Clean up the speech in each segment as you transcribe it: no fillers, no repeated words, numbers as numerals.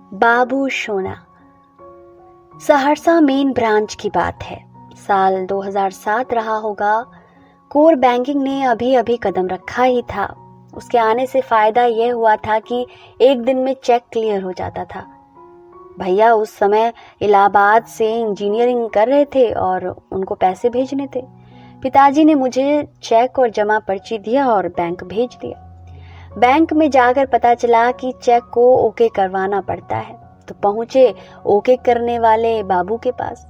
बाबू सोना। Saharsa main branch की बात है। साल 2007 रहा होगा। कोर बैंकिंग ने अभी अभी कदम रखा ही था। उसके आने से फायदा यह हुआ था कि एक दिन में चेक क्लियर हो जाता था। भैया उस समय इलाहाबाद से इंजीनियरिंग कर रहे थे और उनको पैसे भेजने थे। पिताजी ने मुझे चेक और जमा पर्ची दिया और बैंक भेज दिया। बैंक में जाकर पता चला कि चेक को ओके करवाना पड़ता है, तो पहुंचे ओके करने वाले बाबू के पास।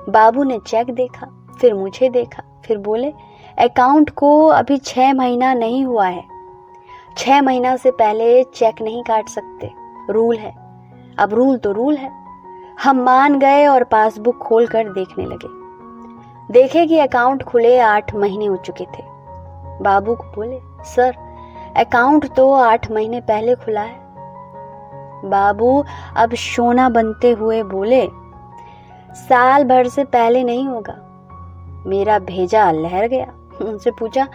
बाबू ने चेक देखा, फिर मुझे देखा, फिर बोले अकाउंट को अभी 6 महीना नहीं हुआ है, 6 महीना से पहले चेक नहीं काट सकते, रूल है। अब रूल तो रूल है। हम मान गए और पासबुक खोल कर देखने लगे। देखे कि अकाउंट खुले 8 महीने हो चुके थे। बाबू को बोले, सर अकाउंट तो 8 महीने पहले खुला है। बाबू अब सोना बनते हुए बोले, साल भर से पहले नहीं होगा। मेरा भेजा लहर गया। उनसे पूछा,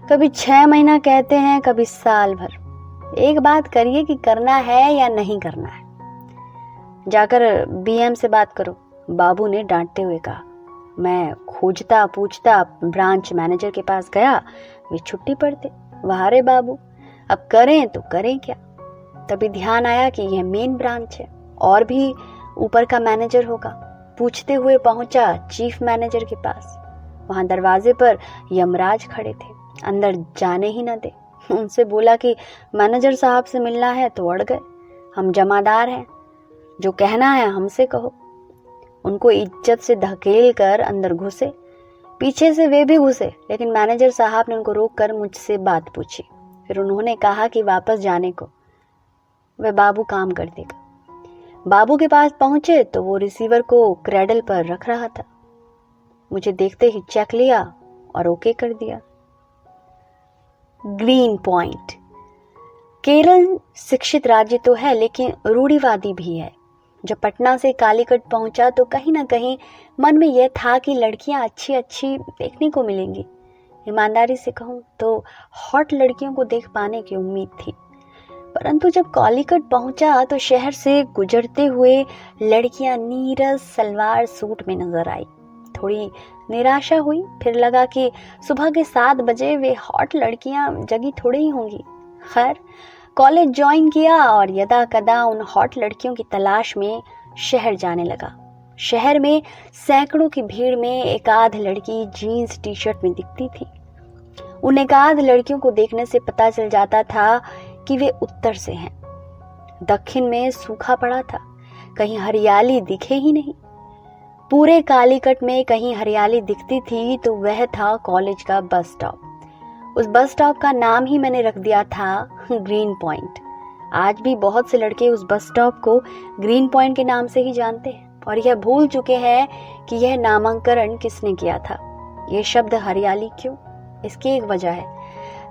कभी 6 महीना कहते हैं, कभी साल भर। एक बात करिए कि करना है या नहीं करना है। जाकर बीएम से बात करो, बाबू ने डांटते हुए कहा। मैं खोजता पूछता ब्रांच मैनेजर के पास गया। वे छुट्टी पर थे। वाह रे बाबू, अब करें तो करें क्या। तभी ध्यान आया कि यह मेन ब्रांच है और भी ऊपर का मैनेजर होगा। पूछते हुए पहुंचा चीफ मैनेजर के पास। वहां दरवाजे पर यमराज खड़े थे, अंदर जाने ही न दे। उनसे बोला कि मैनेजर साहब से मिलना है तो अड़ गए। हम जमादार हैं, जो कहना है हमसे कहो। उनको इज्जत से धकेल कर अंदर घुसे। पीछे से वे भी घुसे, लेकिन मैनेजर साहब ने उनको रोककर मुझसे बात पूछी। फिर उन्होंने कहा कि वापस जाने को, वह बाबू काम कर देगा। बाबू के पास पहुंचे तो वो रिसीवर को क्रेडल पर रख रहा था। मुझे देखते ही चेक लिया और ओके कर दिया। Green point. केरल शिक्षित राज्य तो है, लेकिन रूढ़िवादी भी है। जब पटना से कालीकट पहुंचा तो कहीं ना कहीं मन में यह था कि लड़कियां अच्छी अच्छी देखने को मिलेंगी। ईमानदारी से कहूं तो हॉट लड़कियों को देख पाने की उम्मीद थी। परंतु जब कालीकट पहुंचा तो शहर से गुजरते हुए लड़कियां नीरस सलवार सूट में नजर आई। थोड़ी निराशा हुई। फिर लगा कि सुबह के 7 बजे वे हॉट लड़कियां जगी थोड़ी ही होंगी। खैर, कॉलेज ज्वाइन किया और यदा कदा उन हॉट लड़कियों की तलाश में शहर जाने लगा। शहर में सैकड़ों की भीड़ में एकाध लड़की जीन्स टी शर्ट में दिखती थी। उन एकाध लड़कियों को देखने से पता चल जाता था कि वे उत्तर से हैं। दक्षिण में सूखा पड़ा था, कहीं हरियाली दिखे ही नहीं। पूरे कालीकट में कहीं हरियाली दिखती थी तो वह था कॉलेज का बस स्टॉप। उस बस स्टॉप का नाम ही मैंने रख दिया था ग्रीन पॉइंट। आज भी बहुत से लड़के उस बस स्टॉप को ग्रीन पॉइंट के नाम से ही जानते हैं और यह भूल चुके हैं कि यह नामकरण किसने किया था। यह शब्द हरियाली क्यों? इसकी एक वजह है।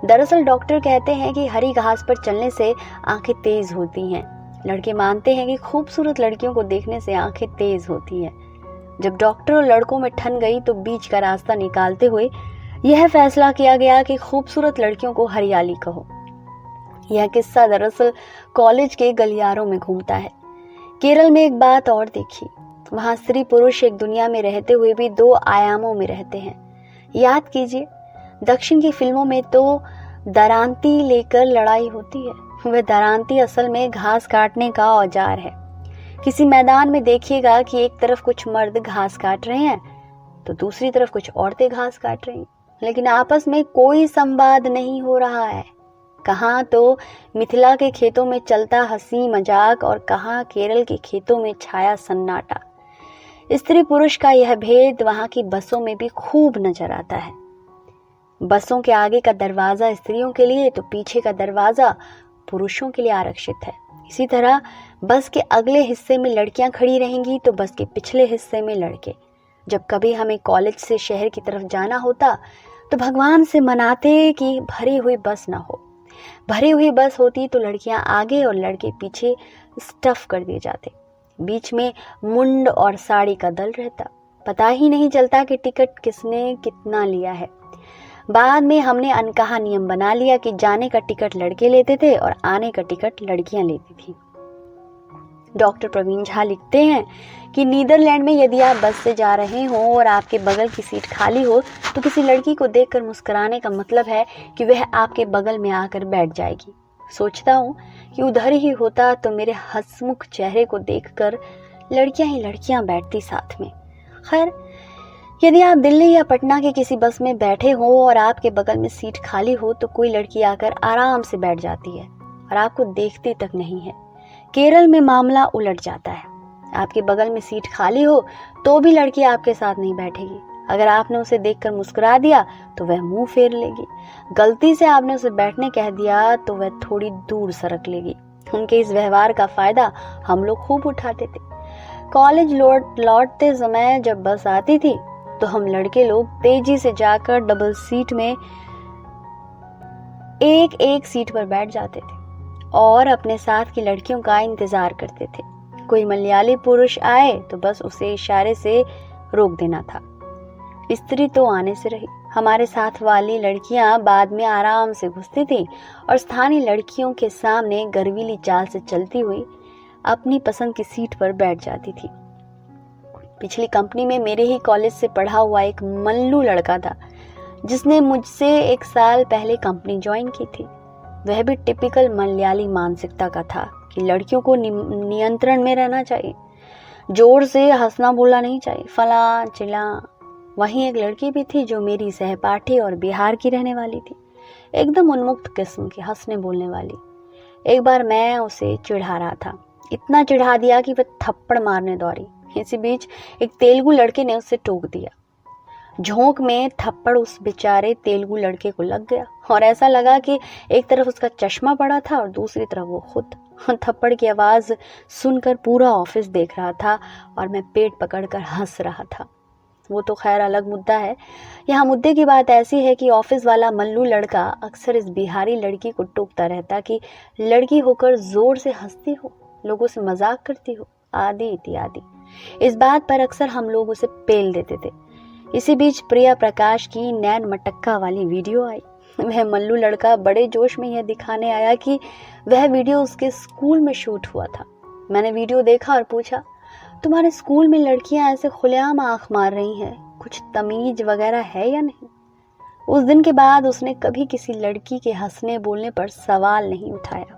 दरअसल डॉक्टर कहते हैं कि हरी घास पर चलने से आंखें तेज होती हैं। लड़के मानते हैं कि खूबसूरत लड़कियों को देखने से आंखें तेज होती हैं। जब डॉक्टर और लड़कों में ठन गई तो बीच का रास्ता निकालते हुए यह फैसला किया गया कि खूबसूरत लड़कियों को हरियाली कहो। यह किस्सा दरअसल कॉलेज के गलियारों में घूमता है। केरल में एक बात और देखी, वहां स्त्री पुरुष एक दुनिया में रहते हुए भी 2 आयामों में रहते हैं। याद कीजिए, दक्षिण की फिल्मों में तो दरांती लेकर लड़ाई होती है। वह दरांती असल में घास काटने का औजार है। किसी मैदान में देखिएगा कि एक तरफ कुछ मर्द घास काट रहे हैं तो दूसरी तरफ कुछ औरतें घास काट रही हैं, लेकिन आपस में कोई संवाद नहीं हो रहा है। कहाँ तो मिथिला के खेतों में चलता हंसी मजाक और कहाँ केरल के खेतों में छाया सन्नाटा। स्त्री पुरुष का यह भेद वहां की बसों में भी खूब नजर आता है। बसों के आगे का दरवाजा स्त्रियों के लिए तो पीछे का दरवाजा पुरुषों के लिए आरक्षित है। इसी तरह बस के अगले हिस्से में लड़कियां खड़ी रहेंगी तो बस के पिछले हिस्से में लड़के। जब कभी हमें कॉलेज से शहर की तरफ जाना होता तो भगवान से मनाते कि भरी हुई बस ना हो। भरी हुई बस होती तो लड़कियां आगे और लड़के पीछे स्टफ कर दिए जाते। बीच में मुंड और साड़ी का दल रहता। पता ही नहीं चलता कि टिकट किसने कितना लिया है। बाद में हमने अनकहा नियम बना लिया कि जाने का टिकट लड़के लेते थे और आने का टिकट लड़कियां लेती थी। डॉक्टर प्रवीण झा लिखते हैं कि नीदरलैंड में यदि आप बस से जा रहे हो और आपके बगल की सीट खाली हो तो किसी लड़की को देखकर मुस्कुराने का मतलब है कि वह आपके बगल में आकर बैठ जाएगी। सोचता हूँ कि उधर ही होता तो मेरे हंसमुख चेहरे को देखकर लड़कियां ही लड़कियां बैठती साथ में। खैर, यदि आप दिल्ली या पटना के किसी बस में बैठे हो और आपके बगल में सीट खाली हो तो कोई लड़की आकर आराम से बैठ जाती है और आपको देखती तक नहीं है। केरल में मामला उलट जाता है। आपके बगल में सीट खाली हो तो भी लड़की आपके साथ नहीं बैठेगी। अगर आपने उसे देखकर मुस्कुरा दिया तो वह मुंह फेर लेगी। गलती से आपने उसे बैठने कह दिया तो वह थोड़ी दूर सरक लेगी। उनके इस व्यवहार का फायदा हम लोग खूब उठाते थे। कॉलेज लौटते समय जब बस आती थी तो हम लड़के लोग तेजी से जाकर डबल सीट में एक एक सीट पर बैठ जाते थे और अपने साथ की लड़कियों का इंतजार करते थे। कोई मलयाली पुरुष आए तो बस उसे इशारे से रोक देना था। स्त्री तो आने से रही। हमारे साथ वाली लड़कियां बाद में आराम से घुसती थी और स्थानीय लड़कियों के सामने गर्वीली चाल से चलती हुई अपनी पसंद की सीट पर बैठ जाती थी। पिछली कंपनी में मेरे ही कॉलेज से पढ़ा हुआ एक मल्लू लड़का था जिसने मुझसे 1 साल पहले कंपनी ज्वाइन की थी। वह भी टिपिकल मलयाली मानसिकता का था कि लड़कियों को नियंत्रण में रहना चाहिए, जोर से हंसना बोलना नहीं चाहिए, फला चिला। वहीं एक लड़की भी थी जो मेरी सहपाठी और बिहार की रहने वाली थी, एकदम उन्मुक्त किस्म की, हंसने बोलने वाली। एक बार मैं उसे चिढ़ा रहा था, इतना चिढ़ा दिया कि वह थप्पड़ मारने दौड़ी। इसी बीच एक तेलुगु लड़के ने उसे टोक दिया। झोंक में थप्पड़ उस बेचारे तेलुगु लड़के को लग गया और ऐसा लगा कि एक तरफ उसका चश्मा पड़ा था और दूसरी तरफ वो खुद। थप्पड़ की आवाज सुनकर पूरा ऑफिस देख रहा था और मैं पेट पकड़कर हंस रहा था। वो तो खैर अलग मुद्दा है। यहाँ मुद्दे की बात ऐसी है कि ऑफिस वाला मल्लू लड़का अक्सर इस बिहारी लड़की को टोकता रहता कि लड़की होकर जोर से हंसती हो, लोगों से मजाक करती हो, आदि इत्यादि। इस बात पर अक्सर हम लोग उसे पेल देते थे। इसी बीच प्रिया प्रकाश की नैन मटक्का वाली वीडियो आई। वह मल्लू लड़का बड़े जोश में यह दिखाने आया कि वह वीडियो उसके स्कूल में शूट हुआ था। मैंने वीडियो देखा और पूछा, तुम्हारे स्कूल में लड़कियां ऐसे खुलेआम आंख मार रही हैं, कुछ तमीज वगैरह है या नहीं? उस दिन के बाद उसने कभी किसी लड़की के हंसने बोलने पर सवाल नहीं उठाया।